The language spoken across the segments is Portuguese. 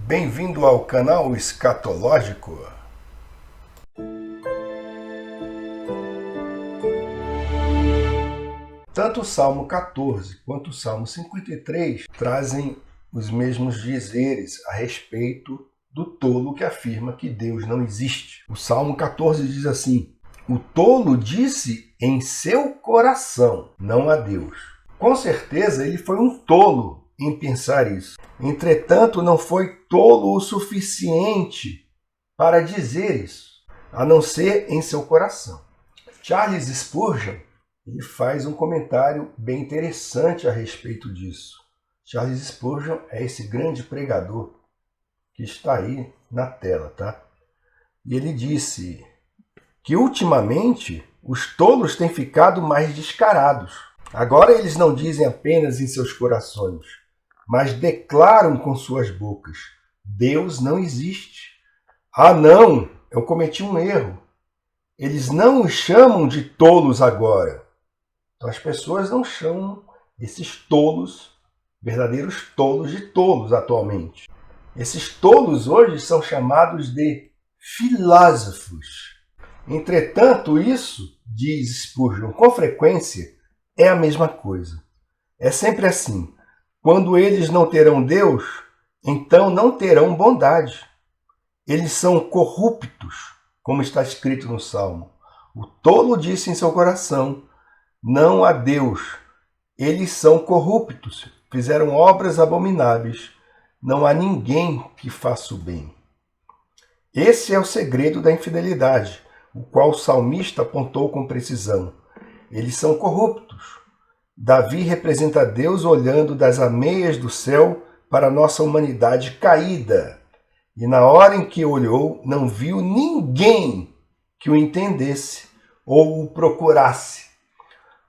Bem-vindo ao canal Escatológico. Tanto o Salmo 14 quanto o Salmo 53 trazem os mesmos dizeres a respeito do tolo que afirma que Deus não existe. O Salmo 14 diz assim: o tolo disse em seu coração, não a Deus. Com certeza ele foi um tolo em pensar isso. Entretanto, não foi tolo o suficiente para dizer isso, a não ser em seu coração. Charles Spurgeon ele faz um comentário bem interessante a respeito disso. Charles Spurgeon é esse grande pregador que está aí na tela, tá? E ele disse que ultimamente os tolos têm ficado mais descarados. Agora eles não dizem apenas em seus corações, mas declaram com suas bocas: Deus não existe. Ah, não, eu cometi um erro. Eles não os chamam de tolos agora. Então as pessoas não chamam esses tolos, verdadeiros tolos, de tolos atualmente. Esses tolos hoje são chamados de filósofos. Entretanto, isso, diz Spurgeon, com frequência, é a mesma coisa. É sempre assim. Quando eles não terão Deus, então não terão bondade. Eles são corruptos, como está escrito no Salmo. O tolo disse em seu coração: não há Deus. Eles são corruptos, fizeram obras abomináveis. Não há ninguém que faça o bem. Esse é o segredo da infidelidade, o qual o salmista apontou com precisão. Eles são corruptos. Davi representa Deus olhando das ameias do céu para a nossa humanidade caída. E na hora em que olhou, não viu ninguém que o entendesse ou o procurasse.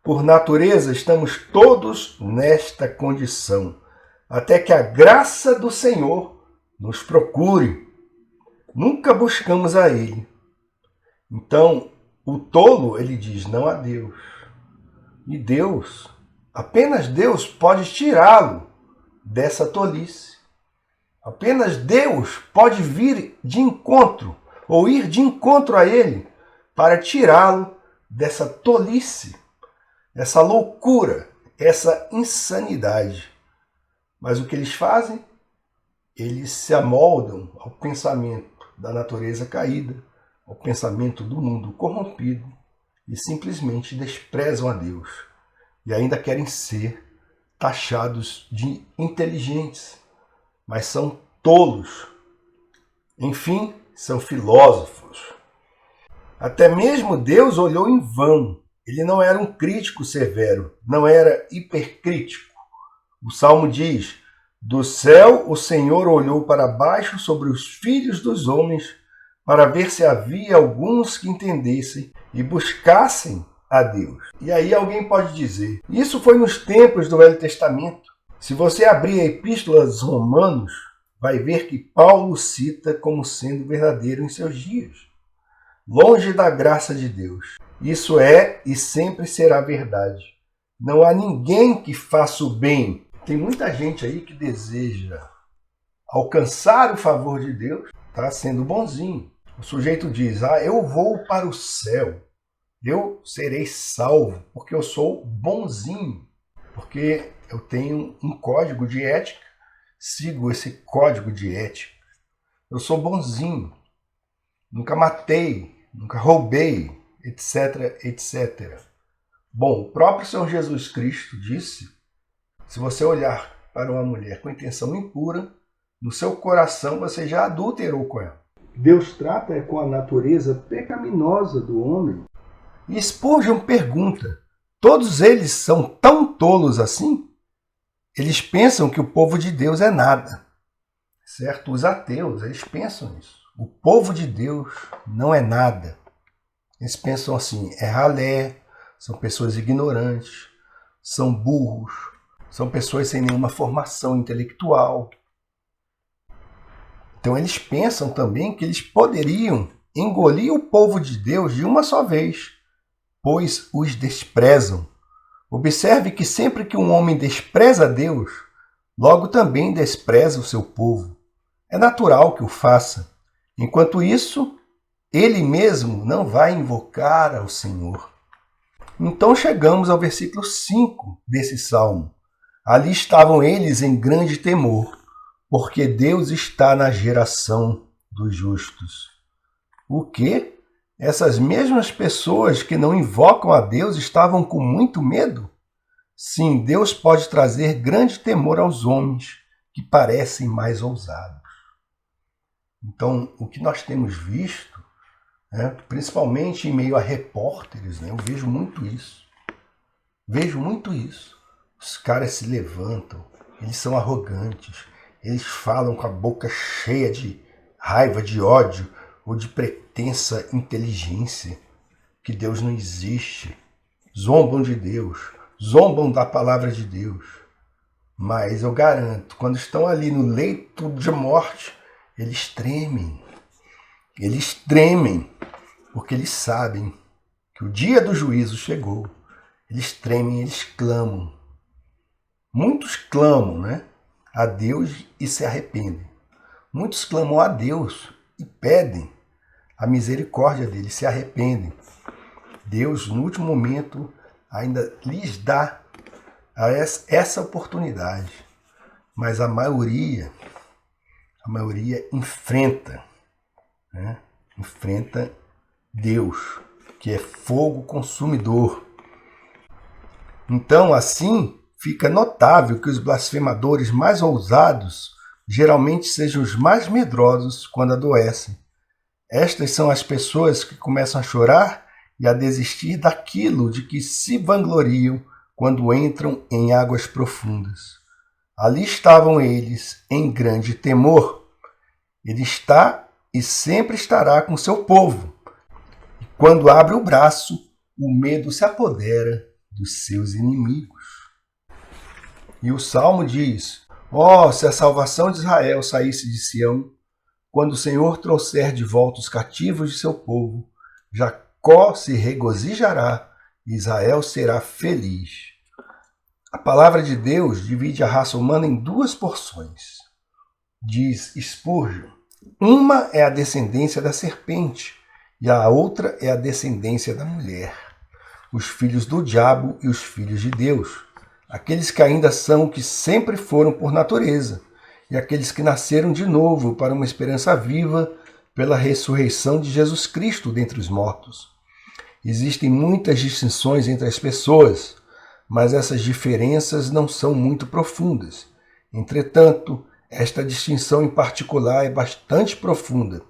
Por natureza, estamos todos nesta condição, até que a graça do Senhor nos procure. Nunca buscamos a Ele. Então, o tolo, ele diz não a Deus. E Deus, apenas Deus pode tirá-lo dessa tolice. Apenas Deus pode vir de encontro, ou ir de encontro a ele, para tirá-lo dessa tolice, essa loucura, essa insanidade. Mas o que eles fazem? Eles se amoldam ao pensamento da natureza caída, ao pensamento do mundo corrompido, e simplesmente desprezam a Deus. E ainda querem ser taxados de inteligentes, mas são tolos. Enfim, são filósofos. Até mesmo Deus olhou em vão. Ele não era um crítico severo, não era hipercrítico. O Salmo diz: do céu o Senhor olhou para baixo sobre os filhos dos homens para ver se havia alguns que entendessem e buscassem a Deus. E aí alguém pode dizer, isso foi nos tempos do Velho Testamento. Se você abrir a Epístola aos Romanos, vai ver que Paulo cita como sendo verdadeiro em seus dias. Longe da graça de Deus. Isso é e sempre será verdade. Não há ninguém que faça o bem. Tem muita gente aí que deseja alcançar o favor de Deus, tá sendo bonzinho. O sujeito diz, eu vou para o céu. Eu serei salvo porque eu sou bonzinho, porque eu tenho um código de ética, sigo esse código de ética. Eu sou bonzinho, nunca matei, nunca roubei, etc, etc. Bom, o próprio Senhor Jesus Cristo disse, se você olhar para uma mulher com intenção impura, no seu coração você já adulterou com ela. Deus trata com a natureza pecaminosa do homem. E Spurgeon pergunta, todos eles são tão tolos assim? Eles pensam que o povo de Deus é nada. Certo? Os ateus, eles pensam isso. O povo de Deus não é nada. Eles pensam assim, é ralé, são pessoas ignorantes, são burros, são pessoas sem nenhuma formação intelectual. Então eles pensam também que eles poderiam engolir o povo de Deus de uma só vez, pois os desprezam. Observe que sempre que um homem despreza Deus, logo também despreza o seu povo. é natural que o faça. Enquanto isso, ele mesmo não vai invocar ao Senhor. Então chegamos ao versículo 5 desse salmo. Ali estavam eles em grande temor, porque Deus está na geração dos justos. O quê? Essas mesmas pessoas que não invocam a Deus estavam com muito medo? Sim, Deus pode trazer grande temor aos homens que parecem mais ousados. Então, o que nós temos visto, principalmente em meio a repórteres, eu vejo muito isso. Os caras se levantam, eles são arrogantes, eles falam com a boca cheia de raiva, de ódio ou de pretensa inteligência, que Deus não existe. Zombam de Deus, zombam da palavra de Deus. Mas eu garanto, quando estão ali no leito de morte, eles tremem. Eles tremem, porque eles sabem que o dia do juízo chegou. Eles tremem, eles clamam. Muitos clamam, a Deus e se arrependem. Muitos clamam a Deus e pedem a misericórdia dele, se arrependem. Deus, no último momento, ainda lhes dá essa oportunidade. Mas a maioria enfrenta Deus, que é fogo consumidor. Então, assim, fica notável que os blasfemadores mais ousados geralmente sejam os mais medrosos quando adoecem. Estas são as pessoas que começam a chorar e a desistir daquilo de que se vangloriam quando entram em águas profundas. Ali estavam eles em grande temor. Ele está e sempre estará com seu povo. E quando abre o braço, o medo se apodera dos seus inimigos. E o Salmo diz: se a salvação de Israel saísse de Sião, quando o Senhor trouxer de volta os cativos de seu povo, Jacó se regozijará e Israel será feliz. A palavra de Deus divide a raça humana em duas porções. Diz Spurgeon: uma é a descendência da serpente e a outra é a descendência da mulher. Os filhos do diabo e os filhos de Deus. Aqueles que ainda são o que sempre foram por natureza, e aqueles que nasceram de novo para uma esperança viva pela ressurreição de Jesus Cristo dentre os mortos. Existem muitas distinções entre as pessoas, mas essas diferenças não são muito profundas. Entretanto, esta distinção em particular é bastante profunda.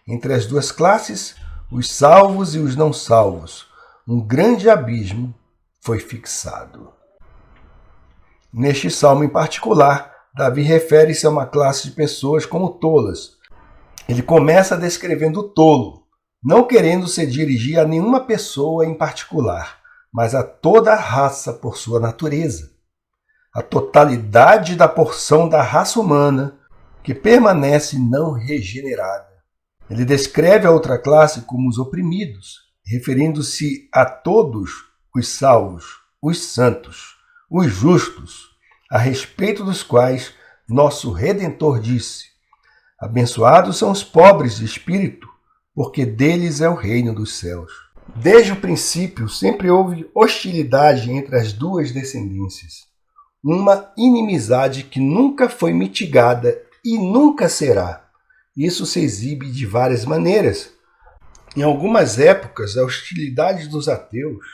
Entre as duas classes, os salvos e os não salvos, um grande abismo foi fixado. Neste salmo em particular, Davi refere-se a uma classe de pessoas como tolas. Ele começa descrevendo o tolo, não querendo se dirigir a nenhuma pessoa em particular, mas a toda a raça por sua natureza. A totalidade da porção da raça humana que permanece não regenerada. Ele descreve a outra classe como os oprimidos, referindo-se a todos os salvos, os santos, os justos, a respeito dos quais nosso Redentor disse: abençoados são os pobres de espírito, porque deles é o reino dos céus. Desde o princípio sempre houve hostilidade entre as duas descendências, uma inimizade que nunca foi mitigada e nunca será. Isso se exibe de várias maneiras. Em algumas épocas, a hostilidade dos ateus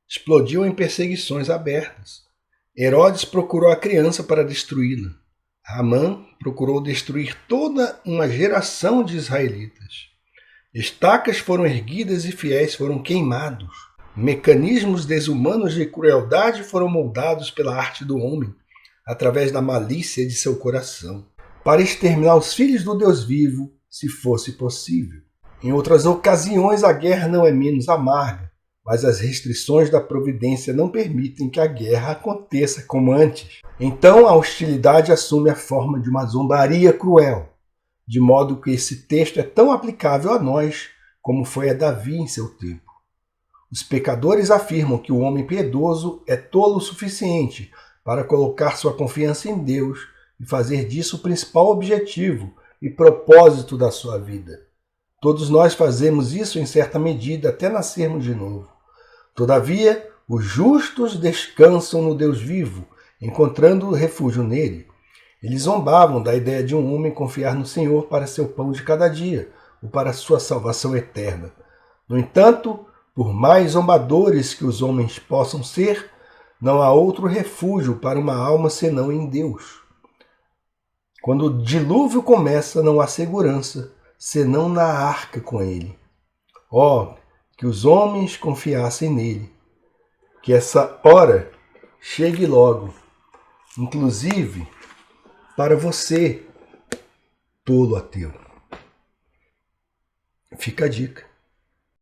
explodiu em perseguições abertas. Herodes procurou a criança para destruí-la. Ramã procurou destruir toda uma geração de israelitas. Estacas foram erguidas e fiéis foram queimados. Mecanismos desumanos de crueldade foram moldados pela arte do homem, através da malícia de seu coração, para exterminar os filhos do Deus vivo, se fosse possível. Em outras ocasiões, a guerra não é menos amarga, mas as restrições da providência não permitem que a guerra aconteça como antes. Então a hostilidade assume a forma de uma zombaria cruel, de modo que esse texto é tão aplicável a nós como foi a Davi em seu tempo. Os pecadores afirmam que o homem piedoso é tolo o suficiente para colocar sua confiança em Deus e fazer disso o principal objetivo e propósito da sua vida. Todos nós fazemos isso em certa medida até nascermos de novo. Todavia, os justos descansam no Deus vivo, encontrando refúgio nele. Eles zombavam da ideia de um homem confiar no Senhor para seu pão de cada dia, ou para sua salvação eterna. No entanto, por mais zombadores que os homens possam ser, não há outro refúgio para uma alma senão em Deus. Quando o dilúvio começa, não há segurança, senão na arca com ele. Ó, que os homens confiassem nele, que essa hora chegue logo, inclusive para você, tolo ateu. Fica a dica.